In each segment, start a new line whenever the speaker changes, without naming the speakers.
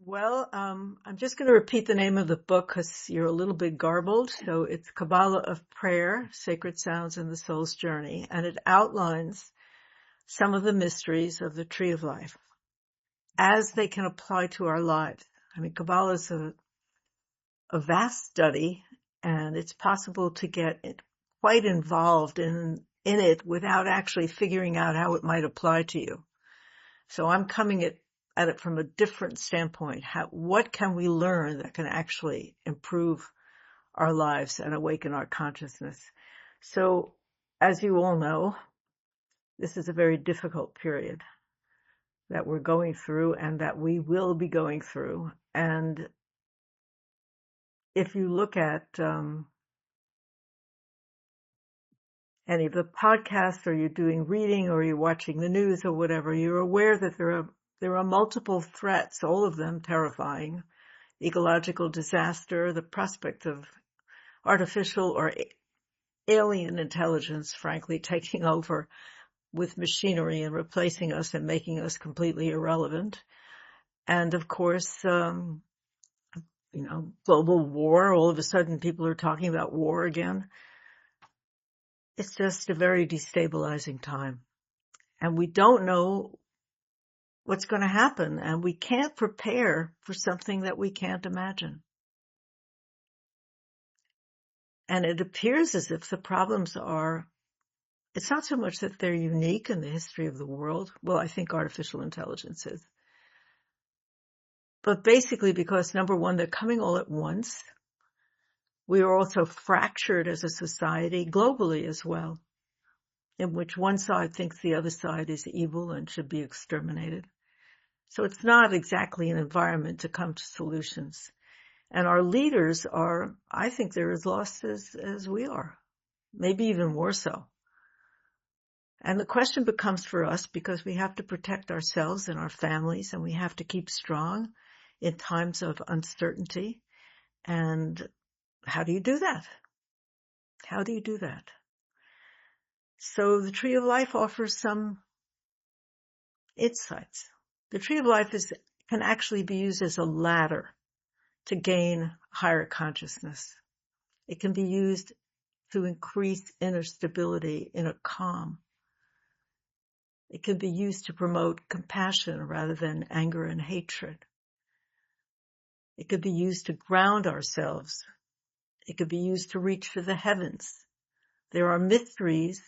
Well, I'm just going to repeat the name of the book because you're a little bit garbled. So it's Kabbalah of Prayer, Sacred Sounds in the Soul's Journey, and it outlines some of the mysteries of the Tree of Life as they can apply to our lives. I mean, Kabbalah is a vast study, and it's possible to get quite involved in it without actually figuring out how it might apply to you. So I'm coming at it from a different standpoint. What can we learn that can actually improve our lives and awaken our consciousness? So, as you all know, this is a very difficult period that we're going through and that we will be going through. And if you look at any of the podcasts, or you're doing reading, or you're watching the news or whatever, you're aware that there are multiple threats, all of them terrifying. Ecological disaster, the prospect of artificial or alien intelligence, frankly, taking over with machinery and replacing us and making us completely irrelevant. And of course, global war. All of a sudden people are talking about war again. It's just a very destabilizing time. And we don't know what's going to happen, and we can't prepare for something that we can't imagine. And it appears as if the problems it's not so much that they're unique in the history of the world. Well, I think artificial intelligence is. But basically because, number one, they're coming all at once. We are also fractured as a society globally as well, in which one side thinks the other side is evil and should be exterminated. So it's not exactly an environment to come to solutions. And our leaders I think they're as lost as we are, maybe even more so. And the question becomes for us, because we have to protect ourselves and our families, and we have to keep strong in times of uncertainty. And how do you do that? How do you do that? So the Tree of Life offers some insights. The Tree of Life can actually be used as a ladder to gain higher consciousness. It can be used to increase inner stability, inner calm. It can be used to promote compassion rather than anger and hatred. It could be used to ground ourselves. It could be used to reach for the heavens. There are mysteries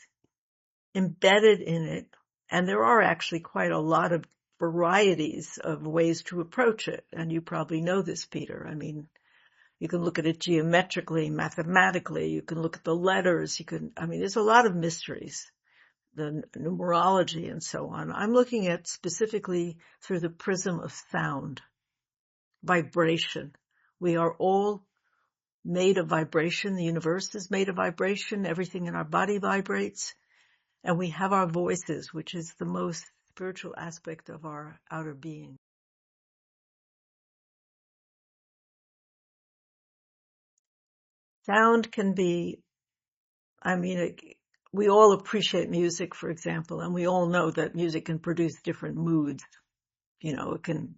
embedded in it, and there are actually quite a lot of varieties of ways to approach it. And you probably know this, Peter. I mean, you can look at it geometrically, mathematically. You can look at the letters. There's a lot of mysteries, the numerology and so on. I'm looking at specifically through the prism of sound, vibration. We are all made of vibration. The universe is made of vibration. Everything in our body vibrates. And we have our voices, which is the most spiritual aspect of our outer being. Sound can be, we all appreciate music, for example, and we all know that music can produce different moods. It can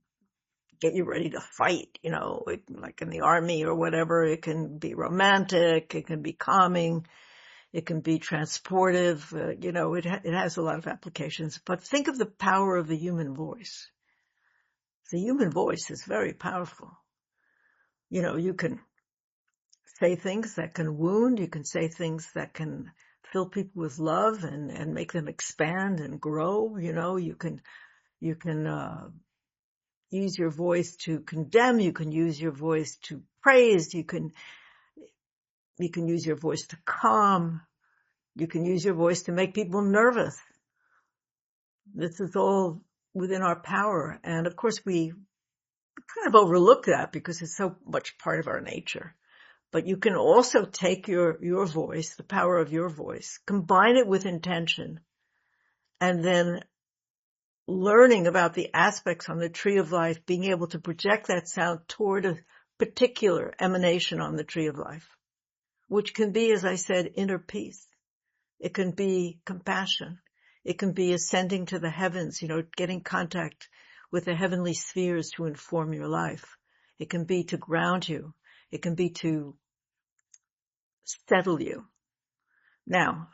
get you ready to fight, like in the army or whatever. It can be romantic. It can be calming. It can be transportive. It has a lot of applications. But think of the power of the human voice. The human voice is very powerful. You can say things that can wound. You can say things that can fill people with love and make them expand and grow. You can use your voice to condemn. You can use your voice to praise. You can use your voice to calm. You can use your voice to make people nervous. This is all within our power. And of course, we kind of overlook that because it's so much part of our nature. But you can also take your voice, the power of your voice, combine it with intention, and then learning about the aspects on the Tree of Life, being able to project that sound toward a particular emanation on the Tree of Life, which can be, as I said, inner peace. It can be compassion. It can be ascending to the heavens, getting contact with the heavenly spheres to inform your life. It can be to ground you. It can be to settle you. Now,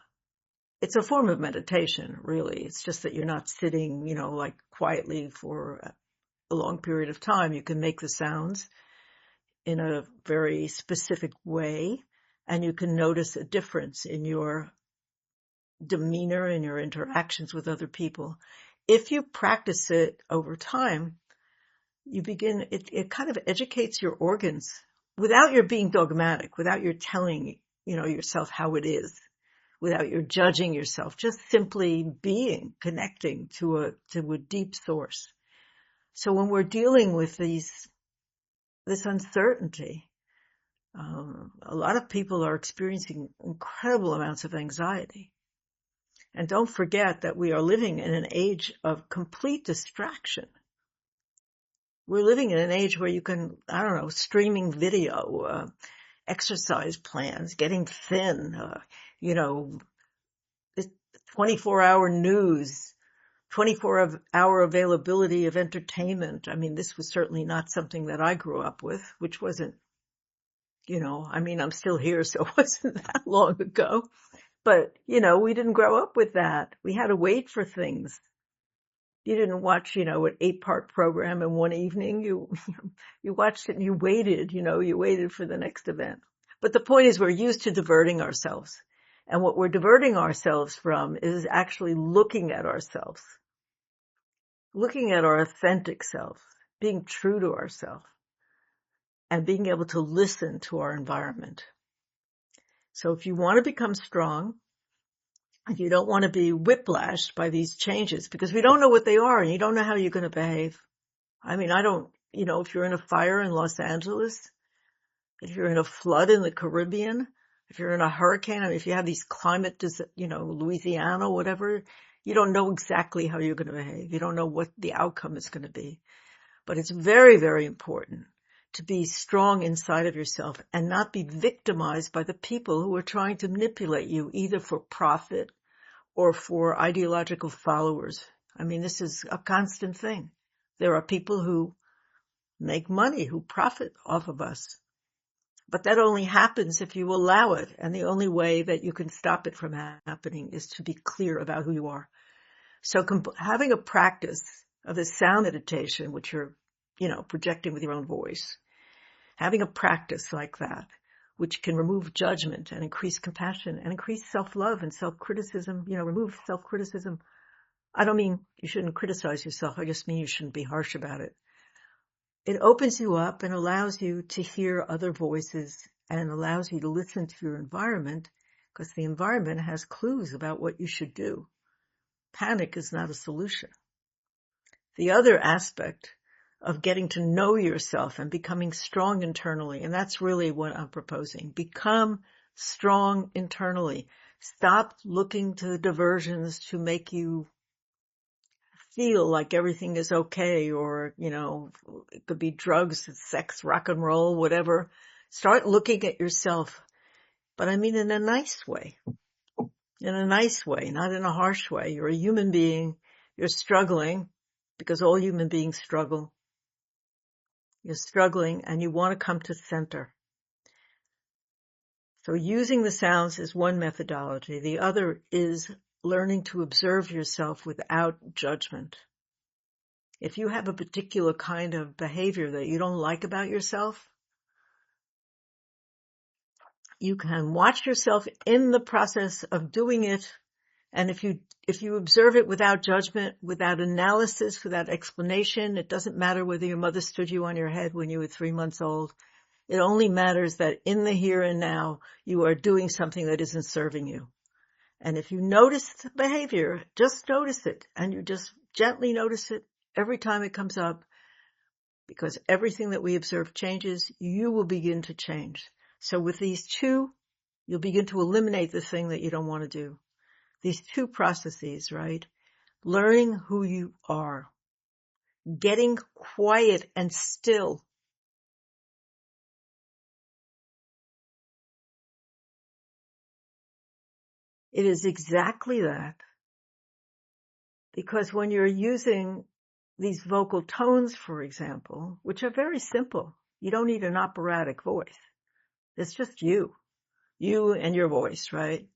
it's a form of meditation, really. It's just that you're not sitting, like quietly for a long period of time. You can make the sounds in a very specific way, and you can notice a difference in your demeanor and your interactions with other people. If you practice it over time, it kind of educates your organs without your being dogmatic, without your telling, yourself how it is, without your judging yourself, just simply being, connecting to a deep source. So when we're dealing with this uncertainty, a lot of people are experiencing incredible amounts of anxiety. And don't forget that we are living in an age of complete distraction. We're living in an age where you can, streaming video, exercise plans, getting thin, 24-hour news, 24-hour availability of entertainment. I mean, this was certainly not something that I grew up with, which wasn't, I'm still here, so it wasn't that long ago. But, we didn't grow up with that. We had to wait for things. You didn't watch, an 8-part program in one evening. You watched it and you waited, you waited for the next event. But the point is we're used to diverting ourselves. And what we're diverting ourselves from is actually looking at ourselves, looking at our authentic self, being true to ourselves, and being able to listen to our environment. So if you want to become strong, and you don't want to be whiplashed by these changes, because we don't know what they are and you don't know how you're going to behave. I mean, if you're in a fire in Los Angeles, if you're in a flood in the Caribbean, if you're in a hurricane, if you have these climate, Louisiana, whatever, you don't know exactly how you're going to behave. You don't know what the outcome is going to be. But it's very, very important to be strong inside of yourself and not be victimized by the people who are trying to manipulate you, either for profit or for ideological followers. I mean, this is a constant thing. There are people who make money, who profit off of us. But that only happens if you allow it. And the only way that you can stop it from happening is to be clear about who you are. So having a practice of the sound meditation, which you're, projecting with your own voice, having a practice like that, which can remove judgment and increase compassion and increase self-love and self-criticism, remove self-criticism. I don't mean you shouldn't criticize yourself. I just mean you shouldn't be harsh about it. It opens you up and allows you to hear other voices and allows you to listen to your environment, because the environment has clues about what you should do. Panic is not a solution. The other aspect of getting to know yourself and becoming strong internally, and that's really what I'm proposing. Become strong internally. Stop looking to diversions to make you feel like everything is okay, or, it could be drugs, sex, rock and roll, whatever. Start looking at yourself, but I mean in a nice way. In a nice way, not in a harsh way. You're a human being. You're struggling, because all human beings struggle. You're struggling and you want to come to center. So using the sounds is one methodology. The other is learning to observe yourself without judgment. If you have a particular kind of behavior that you don't like about yourself, you can watch yourself in the process of doing it. And if you observe it without judgment, without analysis, without explanation, it doesn't matter whether your mother stood you on your head when you were 3 months old. It only matters that in the here and now, you are doing something that isn't serving you. And if you notice the behavior, just notice it. And you just gently notice it every time it comes up, because everything that we observe changes. You will begin to change. So with these two, you'll begin to eliminate the thing that you don't want to do. These two processes, right? Learning who you are, getting quiet and still. It is exactly that. Because when you're using these vocal tones, for example, which are very simple. You don't need an operatic voice. It's just you and your voice, right?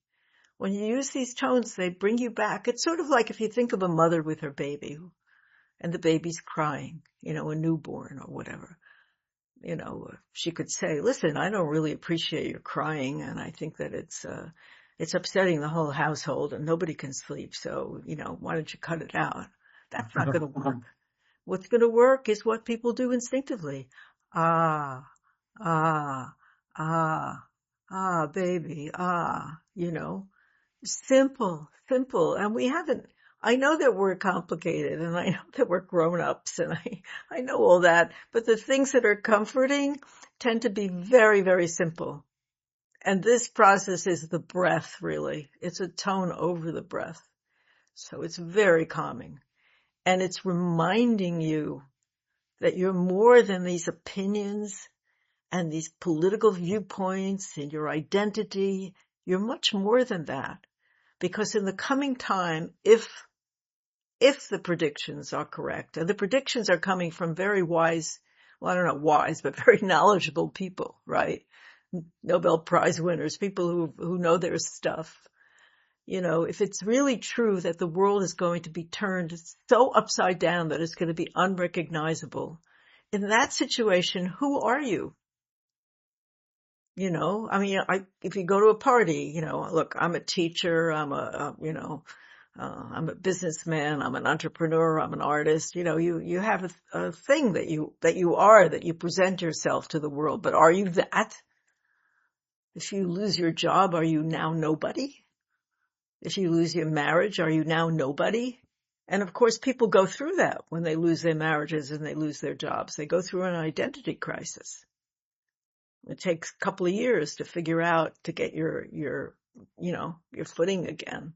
When you use these tones, they bring you back. It's sort of like if you think of a mother with her baby and the baby's crying, a newborn or whatever. She could say, listen, I don't really appreciate your crying, and I think that it's upsetting the whole household and nobody can sleep. So, why don't you cut it out? That's not going to work. What's going to work is what people do instinctively. Ah, ah, baby, simple. And I know that we're complicated and I know that we're grown ups and I know all that, but the things that are comforting tend to be very, very simple. And this process is the breath, really. It's a tone over the breath. So it's very calming. And it's reminding you that you're more than these opinions and these political viewpoints and your identity. You're much more than that. Because in the coming time, if the predictions are correct, and the predictions are coming from very wise, well, I don't know wise, but very knowledgeable people, right? Nobel Prize winners, people who know their stuff. If it's really true that the world is going to be turned so upside down that it's going to be unrecognizable, in that situation, who are you? If you go to a party, look, I'm a teacher, I'm a businessman, I'm an entrepreneur, I'm an artist, you have a thing that you present yourself to the world, but are you that? If you lose your job, are you now nobody? If you lose your marriage, are you now nobody? And of course, people go through that when they lose their marriages and they lose their jobs. They go through an identity crisis. It takes a couple of years to figure out, to get your footing again.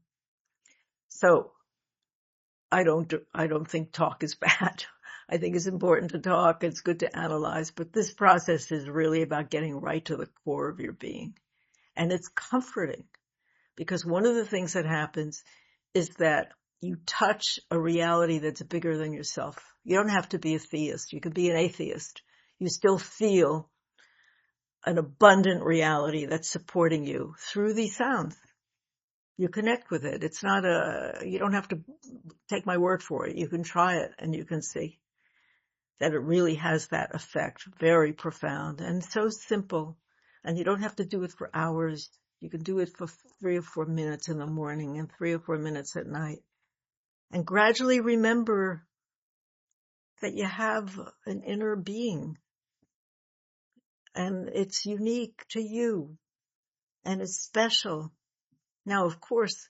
So I don't think talk is bad. I think it's important to talk. It's good to analyze, but this process is really about getting right to the core of your being. And it's comforting because one of the things that happens is that you touch a reality that's bigger than yourself. You don't have to be a theist. You could be an atheist. You still feel an abundant reality that's supporting you through these sounds. You connect with it. It's not you don't have to take my word for it. You can try it and you can see that it really has that effect. Very profound and so simple. And you don't have to do it for hours. You can do it for 3 or 4 minutes in the morning and 3 or 4 minutes at night. And gradually remember that you have an inner being and it's unique to you and it's special. Now, of course,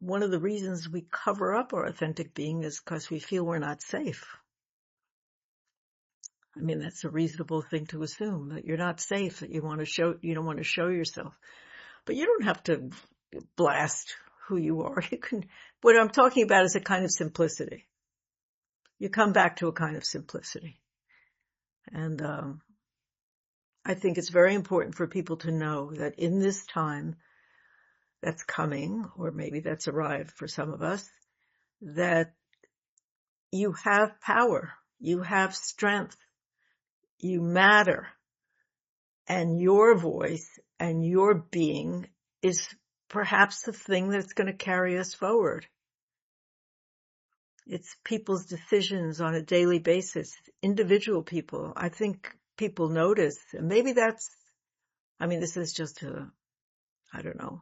one of the reasons we cover up our authentic being is because we feel we're not safe. I mean, that's a reasonable thing to assume, that you're not safe, that you don't want to show yourself. But you don't have to blast who you are. What I'm talking about is a kind of simplicity. You come back to a kind of simplicity. And I think it's very important for people to know that in this time that's coming, or maybe that's arrived for some of us, that you have power, you have strength, you matter, and your voice and your being is perhaps the thing that's going to carry us forward. It's people's decisions on a daily basis, individual people. I think people notice, and maybe this is just I don't know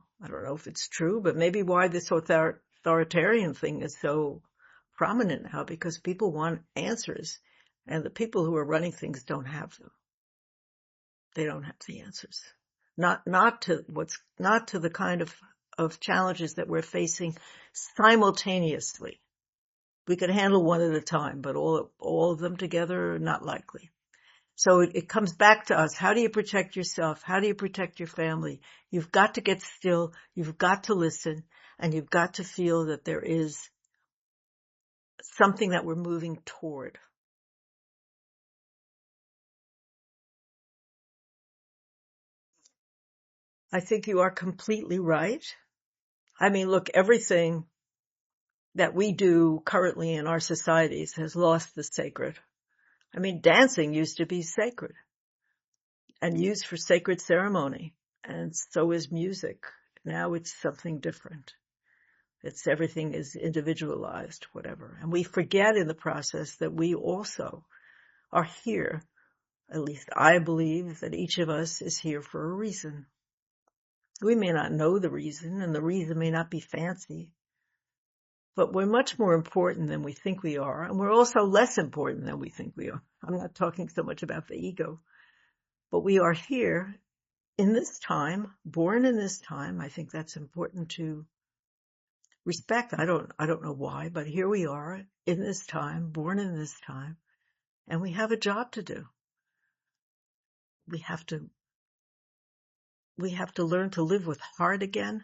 if it's true, but maybe why this authoritarian thing is so prominent now, because people want answers, and the people who are running things don't have them. They don't have the answers. Not to the kind of challenges that we're facing simultaneously. We could handle one at a time, but all of them together are not likely. So it comes back to us. How do you protect yourself? How do you protect your family? You've got to get still. You've got to listen, and you've got to feel that there is something that we're moving toward. I think you are completely right. I mean, look, everything that we do currently in our societies has lost the sacred. I mean, dancing used to be sacred and used for sacred ceremony, and so is music. Now it's something different. Everything is individualized, whatever. And we forget in the process that we also are here. At least I believe that each of us is here for a reason. We may not know the reason, and the reason may not be fancy, but we're much more important than we think we are, and we're also less important than we think we are. I'm not talking so much about the ego, but we are here in this time, born in this time. I think that's important to respect. I don't know why, but here we are in this time, born in this time, and we have a job to do. We have to learn to live with heart again.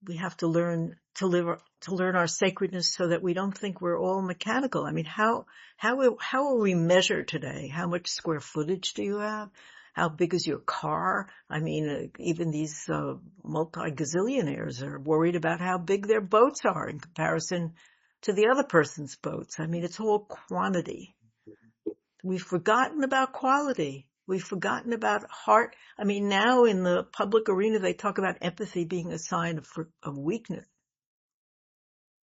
We have to learn to learn our sacredness so that we don't think we're all mechanical. I mean, how are we measured today? How much square footage do you have? How big is your car? I mean, even these multi-gazillionaires are worried about how big their boats are in comparison to the other person's boats. I mean, it's all quantity. We've forgotten about quality. We've forgotten about heart. I mean, now in the public arena, they talk about empathy being a sign of weakness.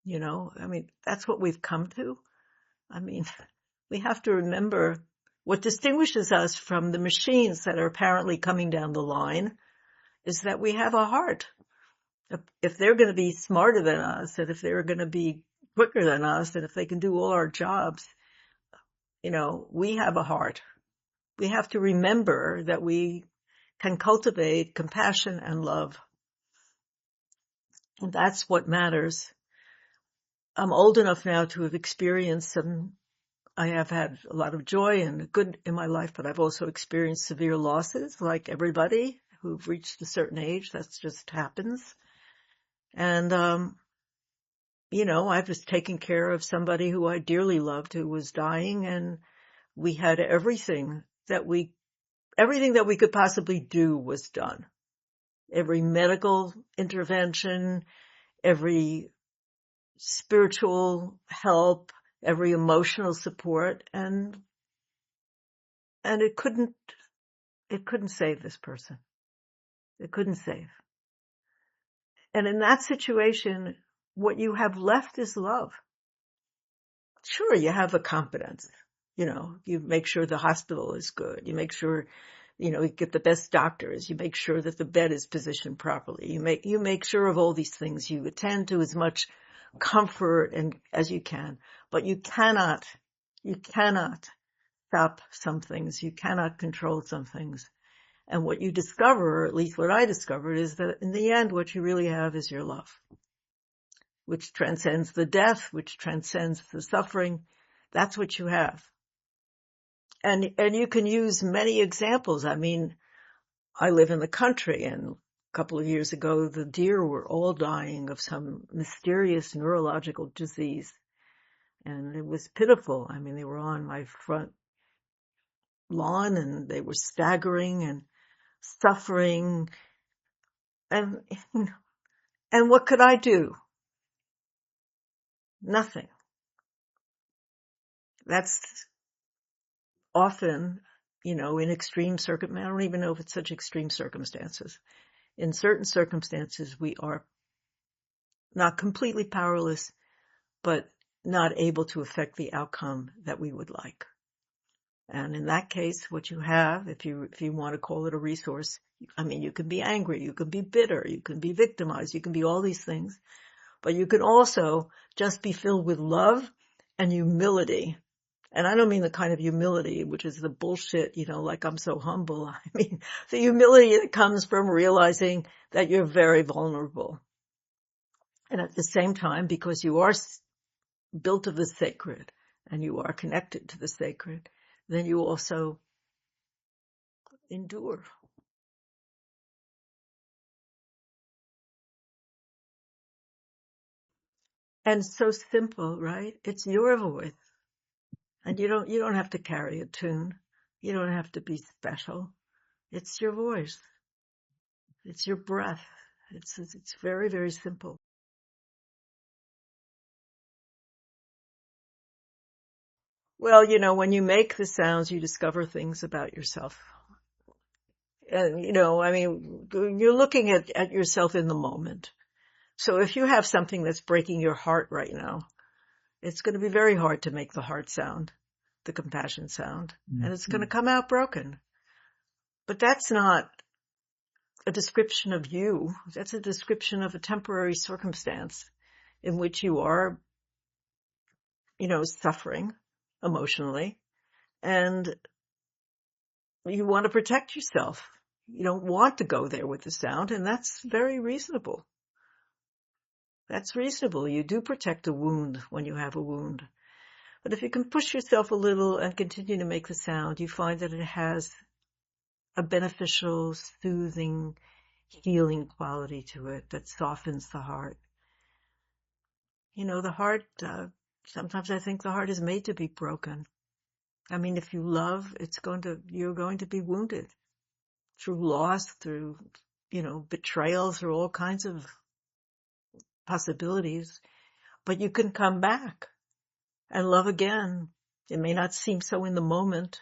You know, I mean, that's what we've come to. I mean, we have to remember what distinguishes us from the machines that are apparently coming down the line is that we have a heart. If they're going to be smarter than us, and if they're going to be quicker than us, and if they can do all our jobs, you know, we have a heart. We have to remember that we can cultivate compassion and love. And that's what matters. I'm old enough now to have experienced I have had a lot of joy and good in my life, but I've also experienced severe losses like everybody who've reached a certain age. That just happens. And, you know, I was taking care of somebody who I dearly loved who was dying, and we had everything that we could possibly do was done. Every medical intervention, every spiritual help, every emotional support, and it couldn't save this person. It couldn't save. And in that situation, what you have left is love. Sure, you have a competence. You know, you make sure the hospital is good. You make sure, you know, you get the best doctors. You make sure that the bed is positioned properly. You make sure of all these things. You attend to as much comfort and as you can, but you cannot stop some things. You cannot control some things. And what you discover, or at least what I discovered, is that in the end, what you really have is your love, which transcends the death, which transcends the suffering. That's what you have. And you can use many examples. I mean, I live in the country, and a couple of years ago, the deer were all dying of some mysterious neurological disease. And it was pitiful. I mean, they were on my front lawn and they were staggering and suffering. And what could I do? Nothing. That's often, you know, in extreme I don't even know if it's such extreme circumstances. In certain circumstances, we are not completely powerless, but not able to affect the outcome that we would like. And in that case, what you have, if you want to call it a resource, I mean, you can be angry, you can be bitter, you can be victimized, you can be all these things, but you can also just be filled with love and humility. And I don't mean the kind of humility, which is the bullshit, you know, like I'm so humble. I mean, the humility that comes from realizing that you're very vulnerable. And at the same time, because you are built of the sacred and you are connected to the sacred, then you also endure. And so simple, right? It's your voice. And you don't have to carry a tune. You don't have to be special. It's your voice. It's your breath. It's very, very simple. Well, when you make the sounds, you discover things about yourself. And, you're looking at yourself in the moment. So if you have something that's breaking your heart right now, it's going to be very hard to make the heart sound, the compassion sound, and it's going to come out broken. But that's not a description of you. That's a description of a temporary circumstance in which you are, suffering emotionally, and you want to protect yourself. You don't want to go there with the sound, and that's very reasonable. That's reasonable. You do protect a wound when you have a wound. But if you can push yourself a little and continue to make the sound, you find that it has a beneficial, soothing, healing quality to it that softens the heart. The heart, sometimes I think the heart is made to be broken. I mean, if you love, you're going to be wounded through loss, through, betrayal, through all kinds of possibilities, but you can come back and love again. It may not seem so in the moment,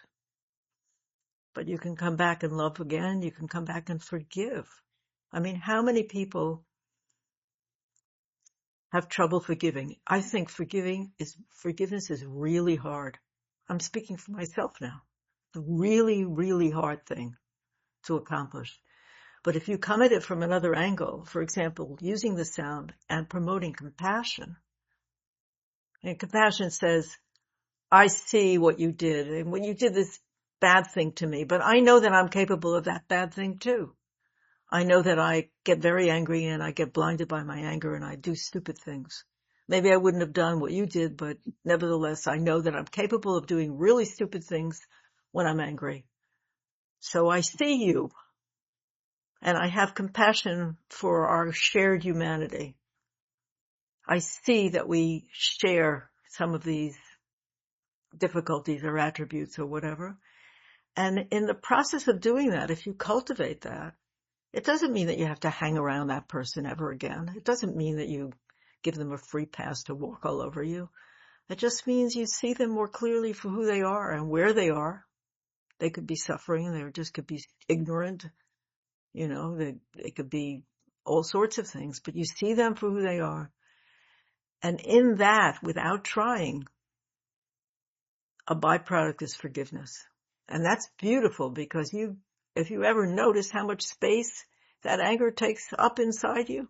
but you can come back and love again. You can come back and forgive. I mean, how many people have trouble forgiving? I think forgiveness is really hard. I'm speaking for myself now. It's a really, really hard thing to accomplish. But if you come at it from another angle, for example, using the sound and promoting compassion, and compassion says, I see what you did, and when you did this bad thing to me, but I know that I'm capable of that bad thing too. I know that I get very angry and I get blinded by my anger and I do stupid things. Maybe I wouldn't have done what you did, but nevertheless, I know that I'm capable of doing really stupid things when I'm angry. So I see you. And I have compassion for our shared humanity. I see that we share some of these difficulties or attributes or whatever. And in the process of doing that, if you cultivate that, it doesn't mean that you have to hang around that person ever again. It doesn't mean that you give them a free pass to walk all over you. It just means you see them more clearly for who they are and where they are. They could be suffering. They just could be ignorant. They could be all sorts of things, but you see them for who they are. And in that, without trying, a byproduct is forgiveness. And that's beautiful because if you ever notice how much space that anger takes up inside you,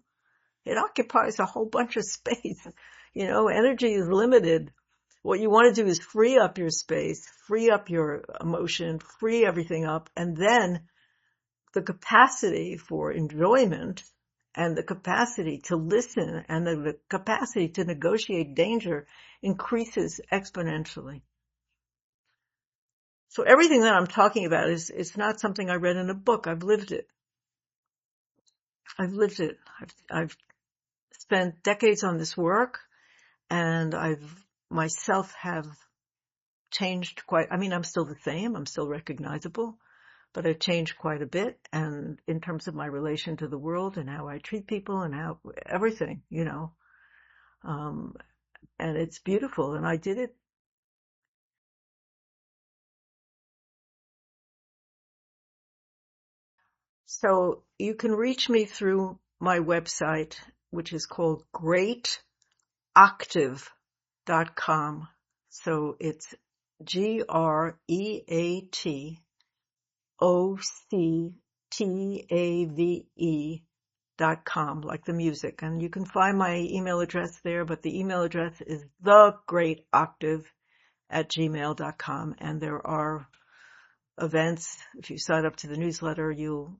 it occupies a whole bunch of space. Energy is limited. What you want to do is free up your space, free up your emotion, free everything up, and then the capacity for enjoyment and the capacity to listen and the capacity to negotiate danger increases exponentially. So everything that I'm talking about it's not something I read in a book. I've lived it. I've spent decades on this work, and myself have changed I'm still the same. I'm still recognizable. But I've changed quite a bit, and in terms of my relation to the world and how I treat people and how everything, and it's beautiful. And I did it. So you can reach me through my website, which is called greatoctave.com. So it's GreatOctave.com, like the music. And you can find my email address there, but the email address is thegreatoctave@gmail.com. And there are events. If you sign up to the newsletter, you'll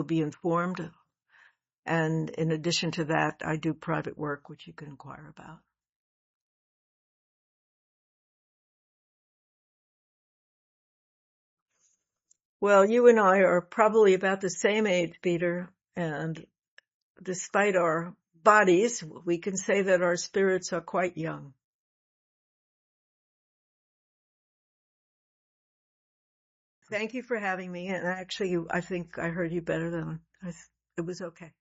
be informed. And in addition to that, I do private work, which you can inquire about. Well, you and I are probably about the same age, Peter, and despite our bodies, we can say that our spirits are quite young. Thank you for having me. And actually, I think I heard you better than it was okay.